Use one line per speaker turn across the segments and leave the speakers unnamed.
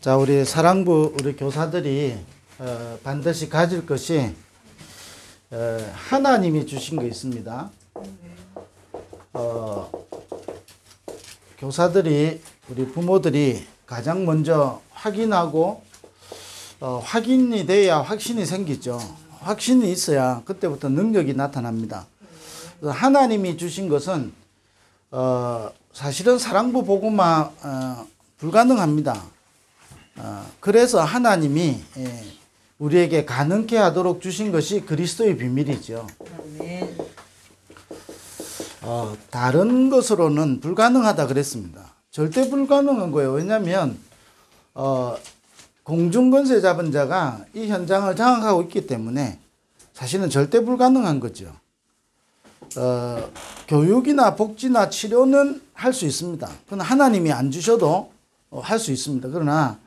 자, 우리 사랑부 우리 교사들이 반드시 가질 것이 하나님이 주신 게 있습니다. 교사들이 우리 부모들이 가장 먼저 확인하고 확인이 돼야 확신이 생기죠. 확신이 있어야 그때부터 능력이 나타납니다. 하나님이 주신 것은 사실은 사랑부 복음화 불가능합니다. 그래서 하나님이 우리에게 가능케 하도록 주신 것이 그리스도의 비밀이죠. 다른 것으로는 불가능하다 그랬습니다. 절대 불가능한 거예요. 왜냐하면 공중권세 잡은 자가 이 현장을 장악하고 있기 때문에 사실은 절대 불가능한 거죠. 교육이나 복지나 치료는 할 수 있습니다. 그건 하나님이 안 주셔도 할 수 있습니다. 그러나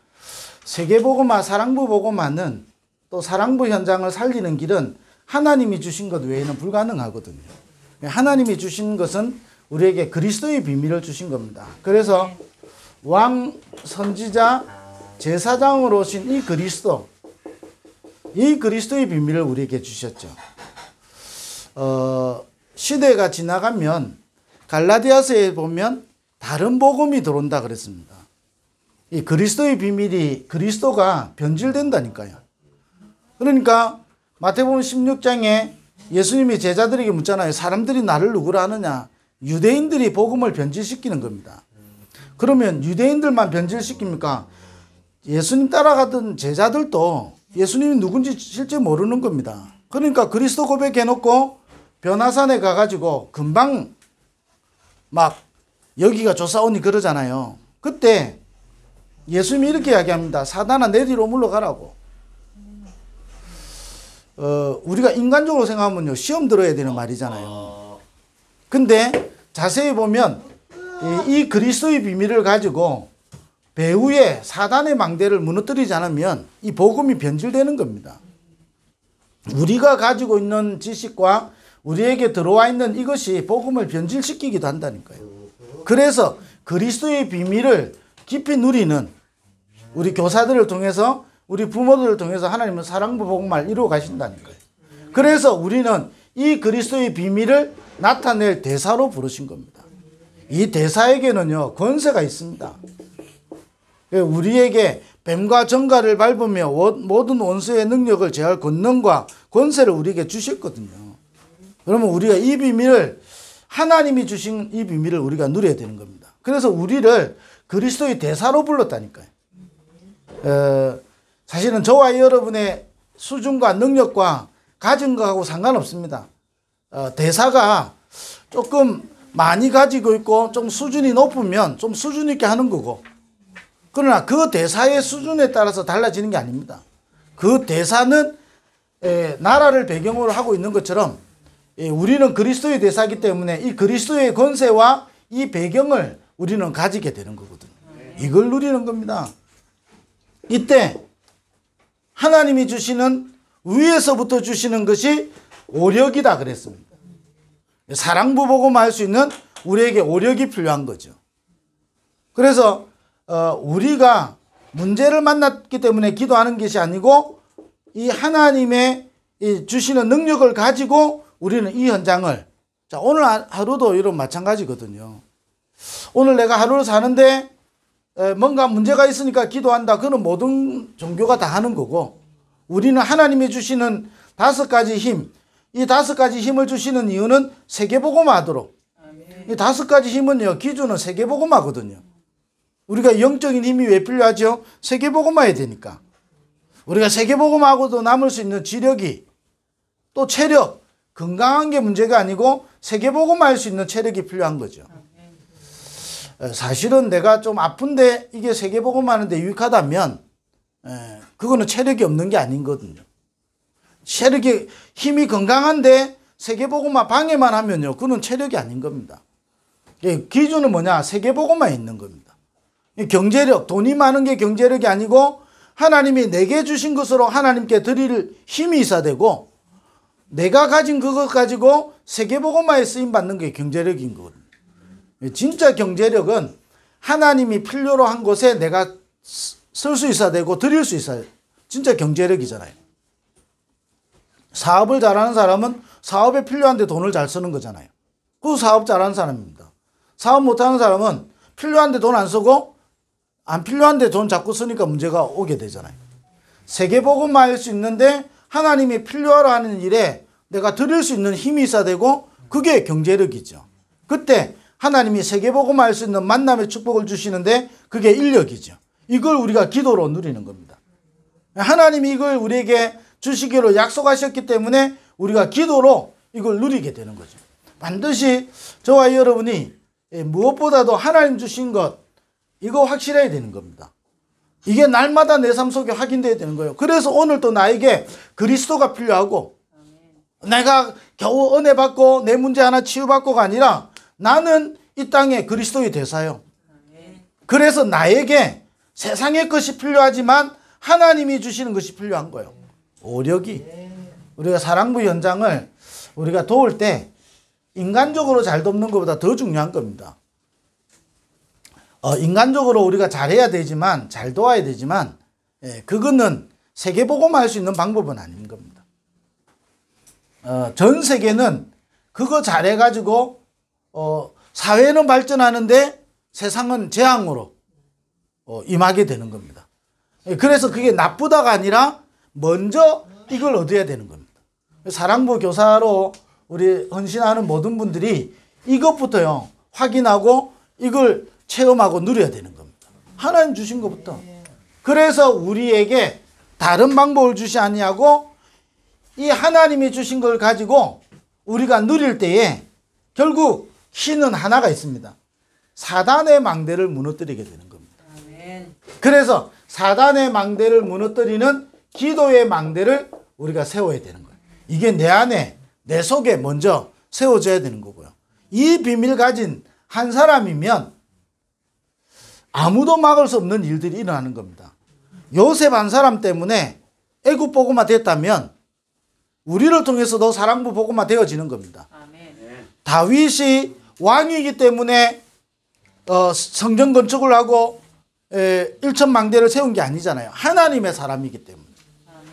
세계복음화, 사랑부 복음화는 또 사랑부 현장을 살리는 길은 하나님이 주신 것 외에는 불가능하거든요. 하나님이 주신 것은 우리에게 그리스도의 비밀을 주신 겁니다. 그래서 왕, 선지자, 제사장으로 오신 이 그리스도의 비밀을 우리에게 주셨죠. 시대가 지나가면 갈라디아서에 보면 다른 복음이 들어온다 그랬습니다. 이 그리스도의 비밀이 그리스도가 변질된다니까요. 그러니까 마태복음 16장에 예수님이 제자들에게 묻잖아요. 사람들이 나를 누구라 하느냐? 유대인들이 복음을 변질시키는 겁니다. 그러면 유대인들만 변질시킵니까? 예수님 따라가던 제자들도 예수님이 누군지 실제 모르는 겁니다. 그러니까 그리스도 고백해놓고 변화산에 가가지고 금방 막 여기가 조사오니 그러잖아요. 그때 예수님이 이렇게 이야기합니다. 사단아 내 뒤로 물러가라고. 우리가 인간적으로 생각하면요, 시험 들어야 되는 말이잖아요. 근데 자세히 보면 이 그리스도의 비밀을 가지고 배후에 사단의 망대를 무너뜨리지 않으면 이 복음이 변질되는 겁니다. 우리가 가지고 있는 지식과 우리에게 들어와 있는 이것이 복음을 변질시키기도 한다니까요. 그래서 그리스도의 비밀을 깊이 누리는 우리 교사들을 통해서, 우리 부모들을 통해서 하나님은 사랑부 복음을 이루어 가신다니까요. 그래서 우리는 이 그리스도의 비밀을 나타낼 대사로 부르신 겁니다. 이 대사에게는요, 권세가 있습니다. 우리에게 뱀과 정갈을 밟으며 모든 원수의 능력을 제할 권능과 권세를 우리에게 주셨거든요. 그러면 우리가 이 비밀을, 하나님이 주신 이 비밀을 우리가 누려야 되는 겁니다. 그래서 우리를 그리스도의 대사로 불렀다니까요. 사실은 저와 여러분의 수준과 능력과 가진 것하고 상관없습니다. 대사가 조금 많이 가지고 있고 좀 수준이 높으면 좀 수준 있게 하는 거고, 그러나 그 대사의 수준에 따라서 달라지는 게 아닙니다. 그 대사는 나라를 배경으로 하고 있는 것처럼 우리는 그리스도의 대사이기 때문에 이 그리스도의 권세와 이 배경을 우리는 가지게 되는 거거든요. 이걸 누리는 겁니다. 이때 하나님이 주시는, 위에서부터 주시는 것이 오력이다 그랬습니다. 사랑부 복음을 할 수 있는 우리에게 오력이 필요한 거죠. 그래서 우리가 문제를 만났기 때문에 기도하는 것이 아니고 이 하나님의 주시는 능력을 가지고 우리는 이 현장을, 자, 오늘 하루도 이런 마찬가지거든요. 오늘 내가 하루를 사는데 뭔가 문제가 있으니까 기도한다. 그건 모든 종교가 다 하는 거고, 우리는 하나님이 주시는 5가지 힘, 이 5가지 힘을 주시는 이유는 세계복음화 하도록. 이 5가지 힘은요, 기준은 세계복음화거든요. 우리가 영적인 힘이 왜 필요하죠? 세계복음화해야 되니까. 우리가 세계복음화하고도 남을 수 있는 지력이, 또 체력, 건강한 게 문제가 아니고 세계복음화할 수 있는 체력이 필요한 거죠. 사실은 내가 좀 아픈데 이게 세계복음화하는데 유익하다면 그거는 체력이 없는 게 아니거든요. 체력이, 힘이 건강한데 세계복음화 방해만 하면요, 그건 체력이 아닌 겁니다. 기준은 뭐냐? 세계복음화에 있는 겁니다. 경제력, 돈이 많은 게 경제력이 아니고 하나님이 내게 주신 것으로 하나님께 드릴 힘이 있어야 되고, 내가 가진 그것 가지고 세계복음화에 쓰임받는 게 경제력인 거거든요. 진짜 경제력은 하나님이 필요로 한 곳에 내가 쓸 수 있어야 되고 드릴 수 있어야 돼요. 진짜 경제력이잖아요. 사업을 잘하는 사람은 사업에 필요한데 돈을 잘 쓰는 거잖아요. 그 사업 잘하는 사람입니다. 사업 못하는 사람은 필요한데 돈 안 쓰고 안 필요한데 돈 자꾸 쓰니까 문제가 오게 되잖아요. 세계복음화할 수 있는데 하나님이 필요하러 하는 일에 내가 드릴 수 있는 힘이 있어야 되고 그게 경제력이죠. 그때 하나님이 세계복음화할 수 있는 만남의 축복을 주시는데 그게 인력이죠. 이걸 우리가 기도로 누리는 겁니다. 하나님이 이걸 우리에게 주시기로 약속하셨기 때문에 우리가 기도로 이걸 누리게 되는 거죠. 반드시 저와 여러분이 무엇보다도 하나님 주신 것 이거 확실해야 되는 겁니다. 이게 날마다 내 삶 속에 확인돼야 되는 거예요. 그래서 오늘 또 나에게 그리스도가 필요하고 내가 겨우 은혜 받고 내 문제 하나 치유받고가 아니라 나는 이 땅에 그리스도의 대사요. 그래서 나에게 세상의 것이 필요하지만 하나님이 주시는 것이 필요한 거예요. 오력이. 우리가 사랑부 현장을 우리가 도울 때 인간적으로 잘 돕는 것보다 더 중요한 겁니다. 인간적으로 우리가 잘해야 되지만 잘 도와야 되지만 그거는 세계복음화 할 수 있는 방법은 아닌 겁니다. 전 세계는 그거 잘해가지고 사회는 발전하는데 세상은 재앙으로 임하게 되는 겁니다. 그래서 그게 나쁘다가 아니라 먼저 이걸 얻어야 되는 겁니다. 사랑부 교사로 우리 헌신하는 모든 분들이 이것부터요 확인하고 이걸 체험하고 누려야 되는 겁니다. 하나님 주신 것부터. 그래서 우리에게 다른 방법을 주시 아니하고 이 하나님이 주신 걸 가지고 우리가 누릴 때에 결국 힘은 하나가 있습니다. 사단의 망대를 무너뜨리게 되는 겁니다. 그래서 사단의 망대를 무너뜨리는 기도의 망대를 우리가 세워야 되는 거예요. 이게 내 안에 내 속에 먼저 세워져야 되는 거고요. 이 비밀 가진 한 사람이면 아무도 막을 수 없는 일들이 일어나는 겁니다. 요셉 한 사람 때문에 애굽 복음화 됐다면 우리를 통해서도 사랑부 복음화 되어지는 겁니다. 다윗이 왕이기 때문에 성전 건축을 하고 일천망대를 세운 게 아니잖아요. 하나님의 사람이기 때문에.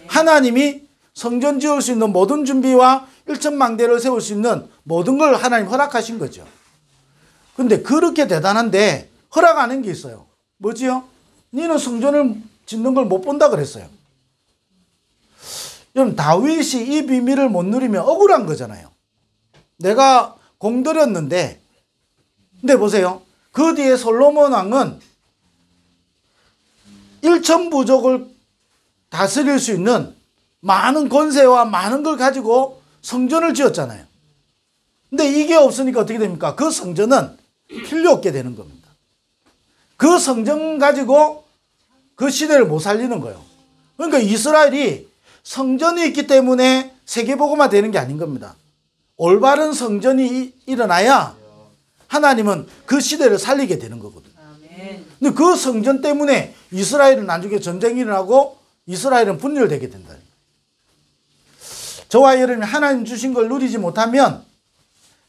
하나님이 성전 지을 수 있는 모든 준비와 일천망대를 세울 수 있는 모든 걸 하나님 허락하신 거죠. 근데 그렇게 대단한데 허락 안 한 게 있어요. 뭐지요? 너는 성전을 짓는 걸 못 본다 그랬어요. 여러분 다윗이 이 비밀을 못 누리면 억울한 거잖아요. 내가 공들였는데 근데 보세요. 그 뒤에 솔로몬 왕은 일천부족을 다스릴 수 있는 많은 권세와 많은 걸 가지고 성전을 지었잖아요. 근데 이게 없으니까 어떻게 됩니까? 그 성전은 필요 없게 되는 겁니다. 그 성전 가지고 그 시대를 못 살리는 거예요. 그러니까 이스라엘이 성전이 있기 때문에 세계복음화 되는 게 아닌 겁니다. 올바른 성전이 일어나야 하나님은 그 시대를 살리게 되는 거거든요. 근데 그 성전 때문에 이스라엘은 나중에 전쟁이 일어나고 이스라엘은 분열되게 된다. 저와 여러분이 하나님 주신 걸 누리지 못하면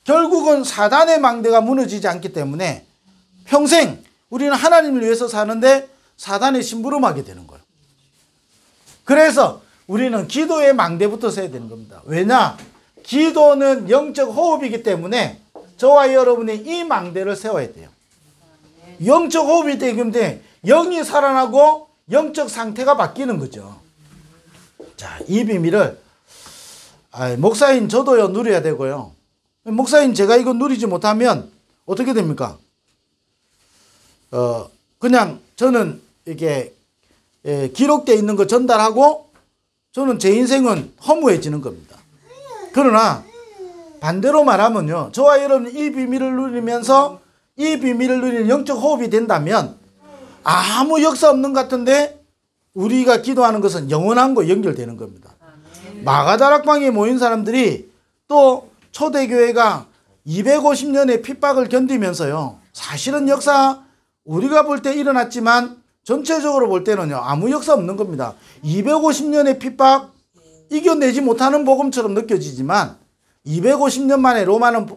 결국은 사단의 망대가 무너지지 않기 때문에 평생 우리는 하나님을 위해서 사는데 사단의 심부름하게 되는 거예요. 그래서 우리는 기도의 망대부터 세야 되는 겁니다. 왜냐? 기도는 영적 호흡이기 때문에 저와 여러분이 이 망대를 세워야 돼요. 영적 호흡이 되기 때문에 영이 살아나고 영적 상태가 바뀌는 거죠. 자, 이 비밀을 목사인 저도요 누려야 되고요. 목사인 제가 이거 누리지 못하면 어떻게 됩니까? 그냥 저는 이게 기록되어 있는 거 전달하고 저는 제 인생은 허무해지는 겁니다. 그러나 반대로 말하면요. 저와 여러분이 이 비밀을 누리면서 이 비밀을 누리는 영적 호흡이 된다면 아무 역사 없는 것 같은데 우리가 기도하는 것은 영원한 거 연결되는 겁니다. 마가다락방에 모인 사람들이 또 초대교회가 250년의 핍박을 견디면서요. 사실은 역사 우리가 볼 때 일어났지만 전체적으로 볼 때는요. 아무 역사 없는 겁니다. 250년의 핍박 이겨내지 못하는 복음처럼 느껴지지만 250년 만에 로마는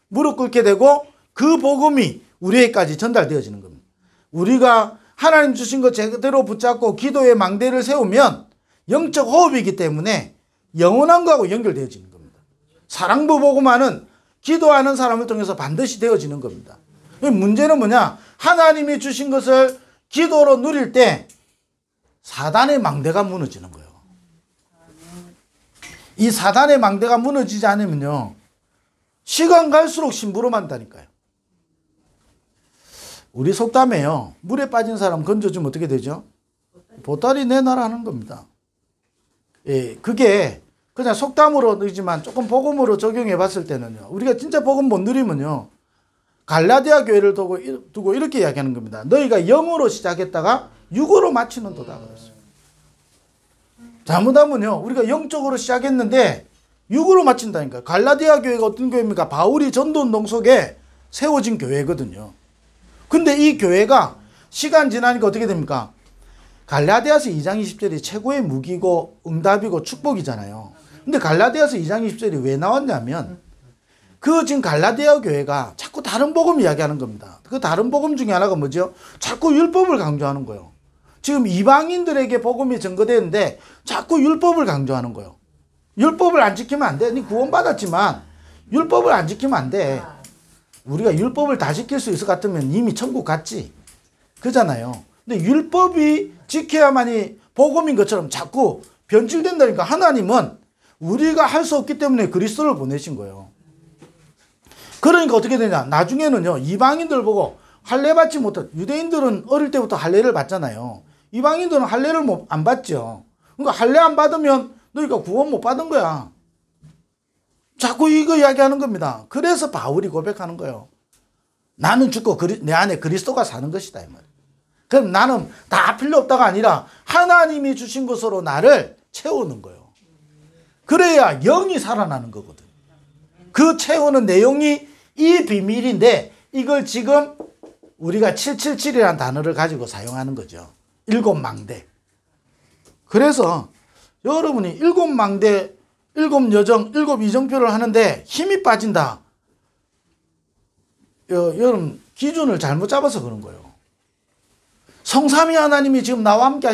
무릎 꿇게 되고 그 복음이 우리에게까지 전달되어지는 겁니다. 우리가 하나님 주신 거 제대로 붙잡고 기도의 망대를 세우면 영적 호흡이기 때문에 영원한 거하고 연결되어지는 겁니다. 사랑부 복음화는 기도하는 사람을 통해서 반드시 되어지는 겁니다. 문제는 뭐냐? 하나님이 주신 것을 기도로 누릴 때 사단의 망대가 무너지는 거예요. 이 사단의 망대가 무너지지 않으면요, 시간 갈수록 심부름한다니까요. 우리 속담에요, 물에 빠진 사람 건져주면 어떻게 되죠? 보따리 내놔라 하는 겁니다. 예, 그게 그냥 속담으로 넣지만 조금 복음으로 적용해 봤을 때는요, 우리가 진짜 복음 못 누리면요, 갈라디아 교회를 두고 이렇게 이야기하는 겁니다. 너희가 영으로 시작했다가 육으로 마치는 도다 그랬어요. 잘못하면요, 우리가 영적으로 시작했는데 육으로 마친다니까요. 갈라디아 교회가 어떤 교회입니까? 바울이 전도운동 속에 세워진 교회거든요. 근데 이 교회가 시간 지나니까 어떻게 됩니까? 갈라디아서 2장 20절이 최고의 무기고 응답이고 축복이잖아요. 근데 갈라디아서 2장 20절이 왜 나왔냐면, 그 지금 갈라디아 교회가 자꾸 다른 복음 이야기하는 겁니다. 그 다른 복음 중에 하나가 뭐죠? 자꾸 율법을 강조하는 거예요. 지금 이방인들에게 복음이 전거되는데 자꾸 율법을 강조하는 거예요. 율법을 안 지키면 안 돼. 니 구원받았지만 율법을 안 지키면 안 돼. 우리가 율법을 다 지킬 수 있을 것 같으면 이미 천국 갔지. 그잖아요. 근데 율법이 지켜야만이 복음인 것처럼 자꾸 변질된다니까. 하나님은 우리가 할 수 없기 때문에 그리스도를 보내신 거예요. 그러니까 어떻게 되냐? 나중에는요, 이방인들 보고 할례 받지 못한, 유대인들은 어릴 때부터 할례를 받잖아요. 이방인들은 할례를 안 받죠. 그러니까 할례 안 받으면 너희가 구원 못 받은 거야. 자꾸 이거 이야기하는 겁니다. 그래서 바울이 고백하는 거예요. 나는 죽고 내 안에 그리스도가 사는 것이다, 이 말이에요. 그럼 나는 다 필요 없다가 아니라 하나님이 주신 것으로 나를 채우는 거예요. 그래야 영이 살아나는 거거든. 그 채우는 내용이 이 비밀인데, 이걸 지금 우리가 777이라는 단어를 가지고 사용하는 거죠. 일곱 망대. 그래서 여러분이 일곱 망대, 일곱 여정, 일곱 이정표를 하는데 힘이 빠진다. 여러분 기준을 잘못 잡아서 그런 거예요. 성삼위 하나님이 지금 나와 함께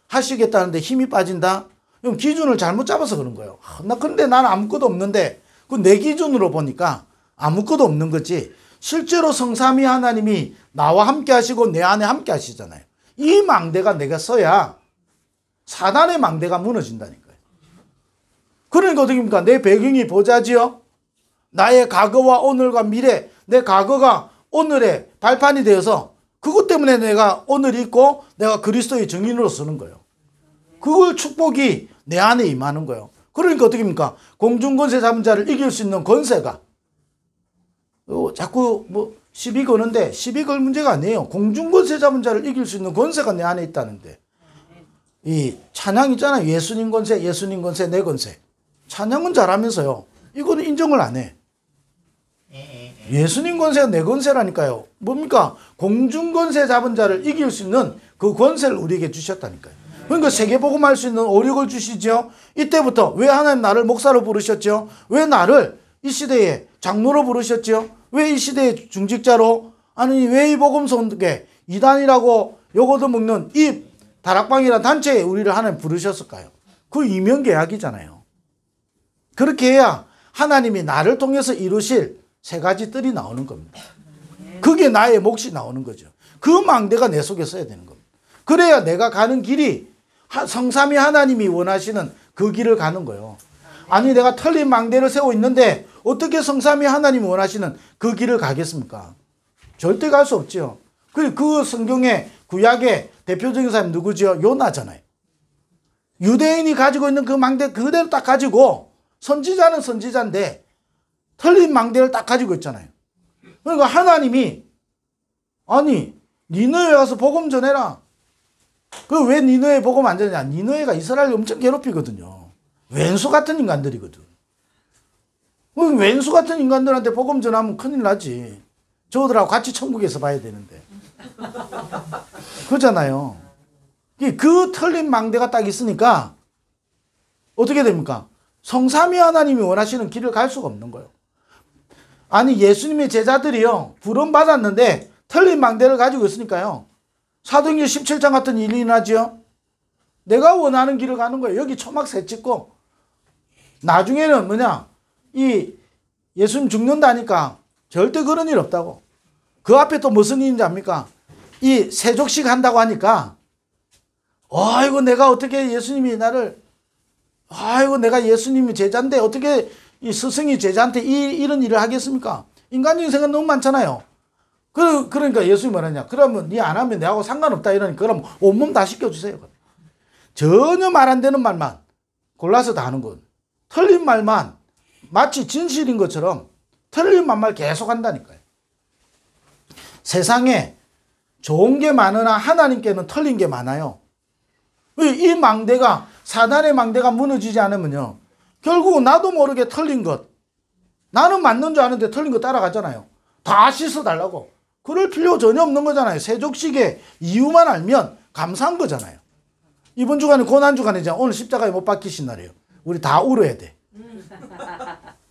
하시겠다는데 힘이 빠진다? 그럼 기준을 잘못 잡아서 그런 거예요. 근데 나는 아무것도 없는데, 그 내 기준으로 보니까 아무것도 없는 거지. 실제로 성삼위 하나님이 나와 함께 하시고 내 안에 함께 하시잖아요. 이 망대가 내가 서야 사단의 망대가 무너진다니까요. 그러니까 어떻게 합니까? 내 배경이 보자지요. 나의 과거와 오늘과 미래, 내 과거가 오늘의 발판이 되어서 그것 때문에 내가 오늘 있고 내가 그리스도의 증인으로 서는 거예요. 그걸 축복이 내 안에 임하는 거예요. 그러니까 어떻게 합니까? 공중권세 잡은 자를 이길 수 있는 권세가, 자꾸 시비 거는데 시비 걸 문제가 아니에요. 공중권세 잡은 자를 이길 수 있는 권세가 내 안에 있다는데. 이 찬양 있잖아요. 예수님 권세, 예수님 권세, 내 권세. 찬양은 잘하면서요, 이거는 인정을 안 해. 예수님 권세가 내 권세라니까요. 뭡니까? 공중권세 잡은 자를 이길 수 있는 그 권세를 우리에게 주셨다니까요. 그러니까 세계복음할 수 있는 오력을 주시죠. 이때부터 왜 하나님 나를 목사로 부르셨죠? 왜 나를 이 시대에 장로로 부르셨죠? 왜 이 시대의 중직자로? 아니 왜 이 복음 선교회 이단이라고 요거도 먹는 이 다락방이라는 단체에 우리를 하나님 부르셨을까요? 그 이면계약이잖아요. 그렇게 해야 하나님이 나를 통해서 이루실 세 가지 뜰이 나오는 겁니다. 그게 나의 몫이 나오는 거죠. 그 망대가 내 속에 서야 되는 겁니다. 그래야 내가 가는 길이 성삼위 하나님이 원하시는 그 길을 가는 거예요. 아니 내가 틀린 망대를 세우고 있는데 어떻게 성삼위 하나님이 원하시는 그 길을 가겠습니까? 절대 갈 수 없죠. 그 성경의 구약의 대표적인 사람이 누구죠? 요나잖아요. 유대인이 가지고 있는 그 망대 그대로 딱 가지고, 선지자는 선지자인데 틀린 망대를 딱 가지고 있잖아요. 그러니까 하나님이, 아니 니느웨 가서 복음 전해라. 그 왜 니느웨 복음 안 전하냐? 니느웨가 이스라엘을 엄청 괴롭히거든요. 왼수 같은 인간들이거든. 왼수 같은 인간들한테 복음 전하면 큰일 나지. 저들하고 같이 천국에서 봐야 되는데. 그렇잖아요. 그 틀린 망대가 딱 있으니까 어떻게 됩니까? 성삼위 하나님이 원하시는 길을 갈 수가 없는 거예요. 아니 예수님의 제자들이요, 부름 받았는데 틀린 망대를 가지고 있으니까요, 사도행전 17장 같은 일이 일어나죠. 내가 원하는 길을 가는 거예요. 여기 초막 새 찍고 나중에는 뭐냐, 이 예수님 죽는다니까 절대 그런 일 없다고. 그 앞에 또 무슨 일인지 압니까? 이 세족식 한다고 하니까 아이고 내가 어떻게 예수님이 나를, 아이고 내가 예수님이 제자인데 어떻게 이 스승이 제자한테 이런 일을 하겠습니까? 인간적인 생각 너무 많잖아요. 그러니까 예수님이 뭐라냐, 그러면 니 안 하면 내하고 상관없다 이러니까 그럼 온몸 다 시켜주세요. 전혀 말 안 되는 말만 골라서 다 하는 건, 틀린 말만 마치 진실인 것처럼 틀린 말만 계속 한다니까요. 세상에 좋은 게 많으나 하나님께는 틀린 게 많아요. 이 망대가, 사단의 망대가 무너지지 않으면요, 결국은 나도 모르게 틀린 것, 나는 맞는 줄 아는데 틀린 거 따라가잖아요. 다 씻어달라고. 그럴 필요 전혀 없는 거잖아요. 세족식의 이유만 알면 감사한 거잖아요. 이번 주간에 고난주간이잖아. 오늘 십자가에 못 박히신 날이에요. 우리 다 울어야 돼.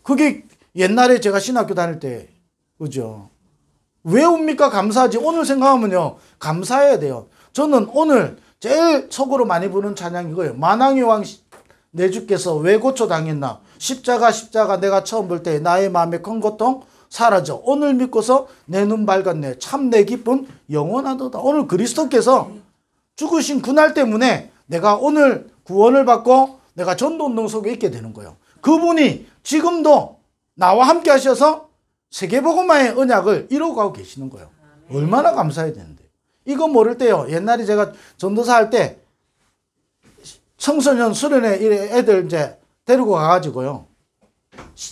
그게 옛날에 제가 신학교 다닐 때, 그죠? 왜 웁니까? 감사하지. 오늘 생각하면요, 감사해야 돼요. 저는 오늘 제일 속으로 많이 부르는 찬양이 이거예요. 만왕의 왕 내 주께서 왜 고초당했나? 십자가 내가 처음 볼 때 나의 마음의 큰 고통 사라져. 오늘 믿고서 내 눈 밝았네. 참 내 기쁨 영원하도다. 오늘 그리스도께서 죽으신 그날 때문에 내가 오늘 구원을 받고 내가 전도운동 속에 있게 되는 거예요. 그분이 지금도 나와 함께 하셔서 세계복음화의 언약을 이루어가고 계시는 거예요. 얼마나 감사해야 되는데. 이거 모를 때요, 옛날에 제가 전도사 할 때 청소년 수련회 애들 이제 데리고 가가지고요,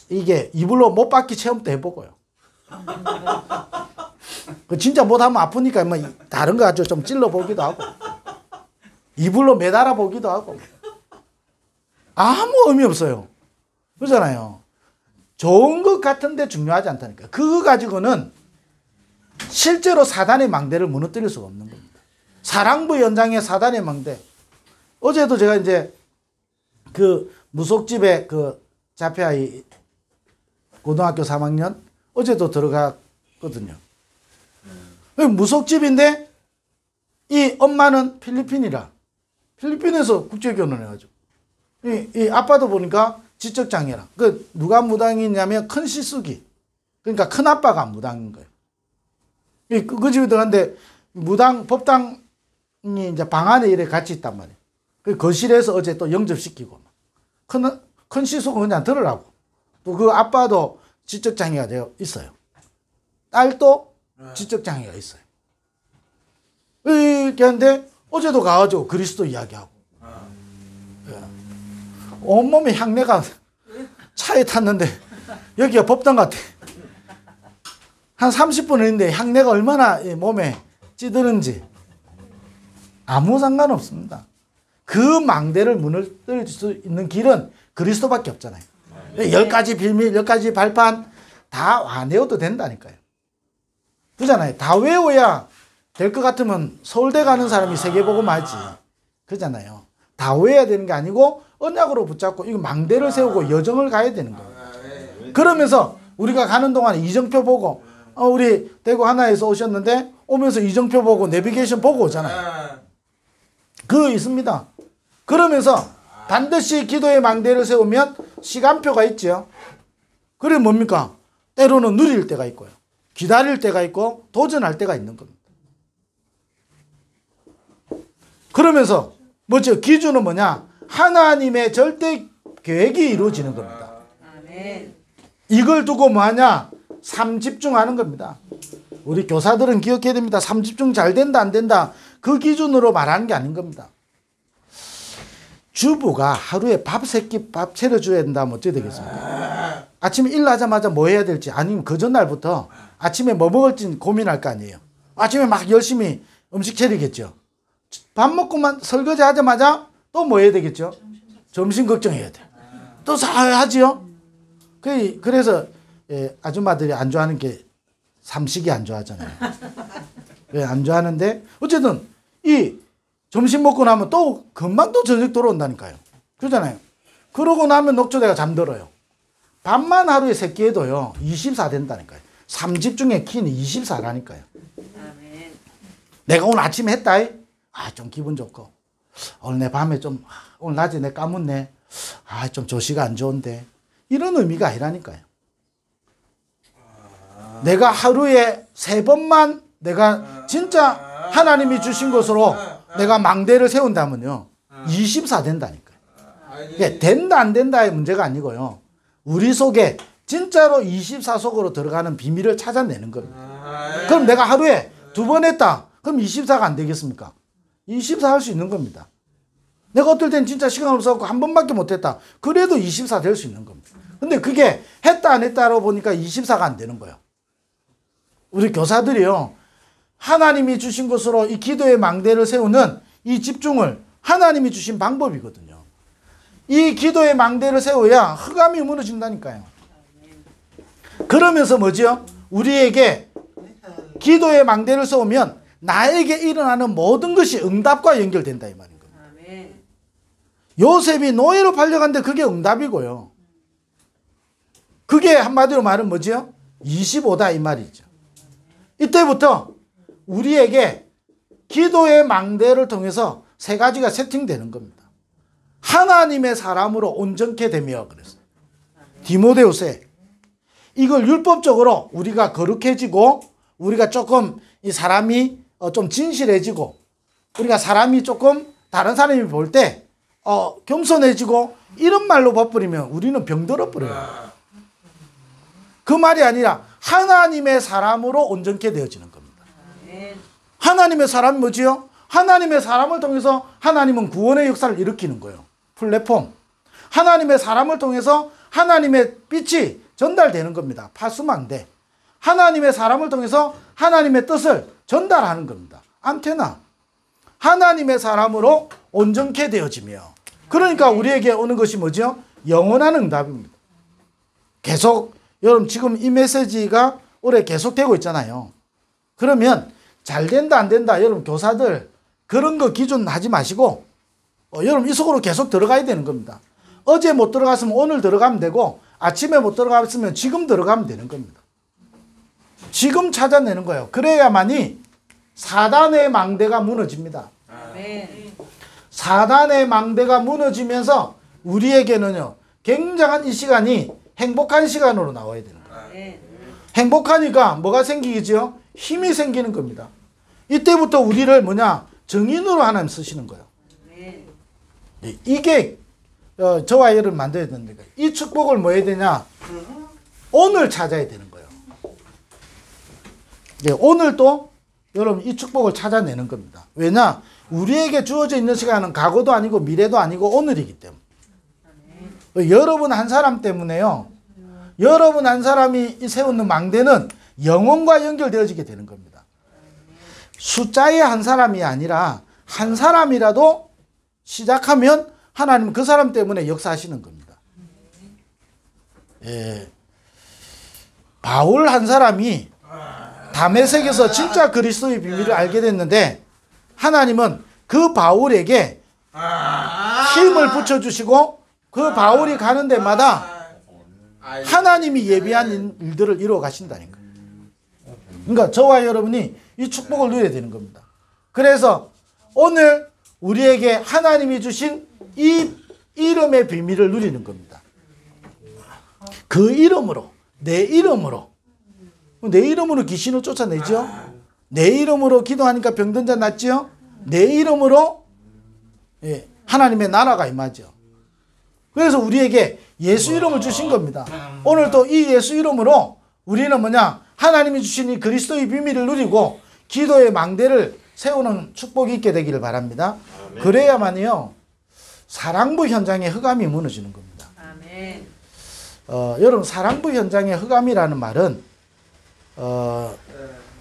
이게 이불로 못 박기 체험도 해보고요. 진짜 못하면 아프니까 뭐 다른 거 가지고 좀 찔러보기도 하고 이불로 매달아 보기도 하고 아무 의미 없어요. 그러잖아요. 좋은 것 같은데 중요하지 않다니까. 그거 가지고는 실제로 사단의 망대를 무너뜨릴 수가 없는 겁니다. 사랑부 연장의 사단의 망대. 어제도 제가 이제 그 무속집에 그 자폐아이 고등학교 3학년 어제도 들어갔거든요. 무속집인데 이 엄마는 필리핀이라 필리핀에서 국제결혼을 해가지고 이 아빠도 보니까 지적장애라. 그 누가 무당이냐면 큰 시숙이, 그러니까 큰 아빠가 무당인 거예요. 그 집에 들어갔는데 무당 법당이 이제 방 안에 이래 같이 있단 말이에요. 그 거실에서 어제 또 영접시키고 큰 시숙은 그냥 들으라고. 또 그 아빠도 지적장애가 되어 있어요. 딸도 지적장애가 있어요. 이렇게 하는데 어제도 가가지고 그리스도 이야기하고 온몸에 향내가 차에 탔는데 여기가 법당 같아. 한 30분 했는데 향내가 얼마나 몸에 찌드는지 아무 상관없습니다. 그 망대를 무너뜨릴 수 있는 길은 그리스도밖에 없잖아요. 10가지 빌밀, 10가지 발판 다 안 외워도 된다니까요. 그잖아요. 다 외워야 될 것 같으면 서울대 가는 사람이 세계복음 하지. 그잖아요. 다 외워야 되는 게 아니고 언약으로 붙잡고 이거 망대를 세우고 여정을 가야 되는 거예요. 그러면서 우리가 가는 동안에 이정표 보고 우리 대구 하나에서 오셨는데 오면서 이정표 보고 내비게이션 보고 오잖아요. 그거 있습니다. 그러면서 반드시 기도의 망대를 세우면 시간표가 있죠. 그래 뭡니까? 때로는 누릴 때가 있고요. 기다릴 때가 있고 도전할 때가 있는 겁니다. 그러면서 뭐죠? 기준은 뭐냐? 하나님의 절대 계획이 이루어지는 겁니다. 이걸 두고 뭐하냐? 삼집중하는 겁니다. 우리 교사들은 기억해야 됩니다. 삼집중 잘 된다 안 된다 그 기준으로 말하는 게 아닌 겁니다. 주부가 하루에 밥 3끼 밥 차려줘야 된다면 어떻게 되겠습니까? 아침에 일어나자마자 뭐 해야 될지, 아니면 그 전날부터 아침에 뭐 먹을지 고민할 거 아니에요. 아침에 막 열심히 음식 차리겠죠. 밥 먹고만 설거지 하자마자 또 뭐 해야 되겠죠? 점심 걱정해야 돼. 또 하지요. 그래서 아줌마들이 안 좋아하는 게 삼식이 안 좋아하잖아요. 왜 안 좋아하는데 어쨌든 이 점심 먹고 나면 또 금방 또 저녁 돌아온다니까요. 그러잖아요. 그러고 나면 녹초대가 잠들어요. 밥만 하루에 3끼 해도요 24 된다니까요. 삼집중의 키는 24라니까요. 내가 오늘 아침에 했다. 좀 기분 좋고. 오늘 내 밤에 좀, 오늘 낮에 내 까먹네. 좀 조시가 안 좋은데. 이런 의미가 아니라니까요. 내가 하루에 3번만 내가 진짜 하나님이 주신 것으로 내가 망대를 세운다면요. 24 된다니까요. 그러니까 된다 안 된다의 문제가 아니고요. 우리 속에 진짜로 24 속으로 들어가는 비밀을 찾아내는 겁니다. 그럼 내가 하루에 2번 했다. 그럼 24가 안 되겠습니까? 24 할 수 있는 겁니다. 내가 어떨 땐 진짜 시간 없어서 한 번밖에 못했다. 그래도 24 될 수 있는 겁니다. 근데 그게 했다 안 했다로 보니까 24가 안 되는 거예요. 우리 교사들이요. 하나님이 주신 것으로 이 기도의 망대를 세우는 이 집중을 하나님이 주신 방법이거든요. 이 기도의 망대를 세워야 흑암이 무너진다니까요. 그러면서 뭐죠? 우리에게 기도의 망대를 세우면 나에게 일어나는 모든 것이 응답과 연결된다 이 말인 겁니다. 요셉이 노예로 팔려갔는데 그게 응답이고요. 그게 한마디로 말은 뭐죠? 25다 이 말이죠. 이때부터 우리에게 기도의 망대를 통해서 3가지가 세팅되는 겁니다. 하나님의 사람으로 온전케 되며 그랬어요. 디모데후서에 이걸 율법적으로 우리가 거룩해지고 우리가 조금 이 사람이 좀 진실해지고 우리가 사람이 조금 다른 사람이 볼 때 겸손해지고 이런 말로 봐버리면 우리는 병들어 버려요. 그 말이 아니라 하나님의 사람으로 온전케 되어지는 겁니다. 하나님의 사람이 뭐지요? 하나님의 사람을 통해서 하나님은 구원의 역사를 일으키는 거예요. 플랫폼. 하나님의 사람을 통해서 하나님의 빛이 전달되는 겁니다. 파수망대. 하나님의 사람을 통해서 하나님의 뜻을 전달하는 겁니다. 안테나. 하나님의 사람으로 온전케 되어지며 그러니까 우리에게 오는 것이 뭐죠? 영원한 응답입니다. 계속 여러분 지금 이 메시지가 올해 계속되고 있잖아요. 그러면 잘 된다 안 된다 여러분 교사들 그런 거 기준 하지 마시고 여러분 이 속으로 계속 들어가야 되는 겁니다. 어제 못 들어갔으면 오늘 들어가면 되고 아침에 못 들어갔으면 지금 들어가면 되는 겁니다. 지금 찾아내는 거예요. 그래야만이 사단의 망대가 무너집니다. 사단의 망대가 무너지면서 우리에게는요 굉장한 이 시간이 행복한 시간으로 나와야 되는 거예요. 행복하니까 뭐가 생기겠죠? 힘이 생기는 겁니다. 이때부터 우리를 정인으로 하나님 쓰시는 거예요. 이게 저와 여러분 만들어야 되는데 이 축복을 뭐 해야 되냐? 오늘 찾아야 되는 거예요. 오늘 또 여러분 이 축복을 찾아내는 겁니다. 왜냐? 우리에게 주어져 있는 시간은 과거도 아니고 미래도 아니고 오늘이기 때문에. 여러분 한 사람 때문에요. 여러분 한 사람이 세우는 망대는 영혼과 연결되어지게 되는 겁니다. 숫자의 한 사람이 아니라 한 사람이라도 시작하면 하나님은 그 사람 때문에 역사하시는 겁니다. 바울 한 사람이 다메섹에서 진짜 그리스도의 비밀을 알게 됐는데 하나님은 그 바울에게 힘을 붙여주시고 그 바울이 가는 데마다 하나님이 예비한 일들을 이루어 가신다니까. 그러니까 저와 여러분이 이 축복을 누려야 되는 겁니다. 그래서 오늘 우리에게 하나님이 주신 이 이름의 비밀을 누리는 겁니다. 그 이름으로 내 이름으로 귀신을 쫓아내죠. 내 이름으로 기도하니까 병든 자 낫죠. 내 이름으로 하나님의 나라가 임하죠. 그래서 우리에게 예수 이름을 주신 겁니다. 오늘 또 이 예수 이름으로 우리는 하나님이 주신 이 그리스도의 비밀을 누리고 기도의 망대를 세우는 축복이 있게 되기를 바랍니다. 아멘. 그래야만요 사랑부 현장의 흑암이 무너지는 겁니다. 아멘. 여러분 사랑부 현장의 흑암이라는 말은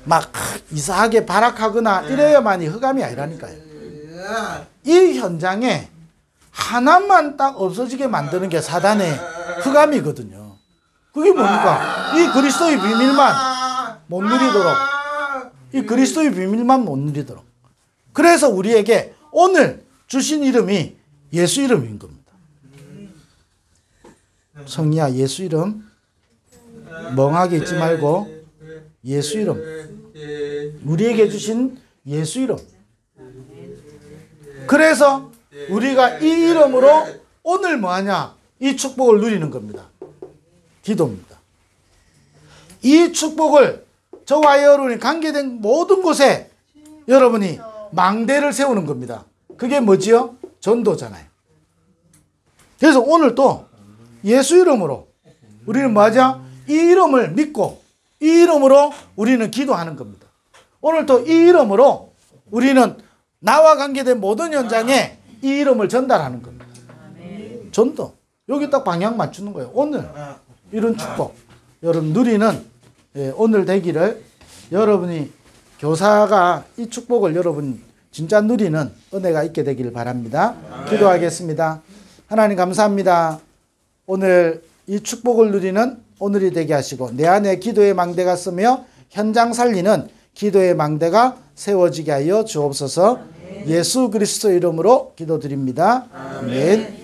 막 이상하게 발악하거나 이래야만이 흑암이 아니라니까요. 이 현장에 하나만 딱 없어지게 만드는 게 사단의 흑암이거든요. 그게 뭡니까? 이 그리스도의 비밀만 못 누리도록, 이 그리스도의 비밀만 못 누리도록. 그래서 우리에게 오늘 주신 이름이 예수 이름인 겁니다. 성리야, 예수 이름 멍하게 있지 말고 예수 이름, 우리에게 주신 예수 이름. 그래서 우리가 이 이름으로 오늘 뭐하냐? 이 축복을 누리는 겁니다. 기도입니다. 이 축복을 저와 여러분이 관계된 모든 곳에 여러분이 망대를 세우는 겁니다. 그게 뭐지요? 전도잖아요. 그래서 오늘 또 예수 이름으로 우리는 뭐하죠? 이 이름을 믿고 이 이름으로 우리는 기도하는 겁니다. 오늘 또 이 이름으로 우리는 나와 관계된 모든 현장에 이 이름을 전달하는 겁니다. 전도. 여기 딱 방향 맞추는 거예요. 오늘 이런 축복 여러분 누리는 오늘 되기를, 여러분이 교사가 이 축복을 여러분 진짜 누리는 은혜가 있게 되기를 바랍니다. 기도하겠습니다. 하나님 감사합니다. 오늘 이 축복을 누리는 오늘이 되게 하시고 내 안에 기도의 망대가 쓰며 현장 살리는 기도의 망대가 세워지게 하여 주옵소서. 예수 그리스도 이름으로 기도드립니다. 아멘.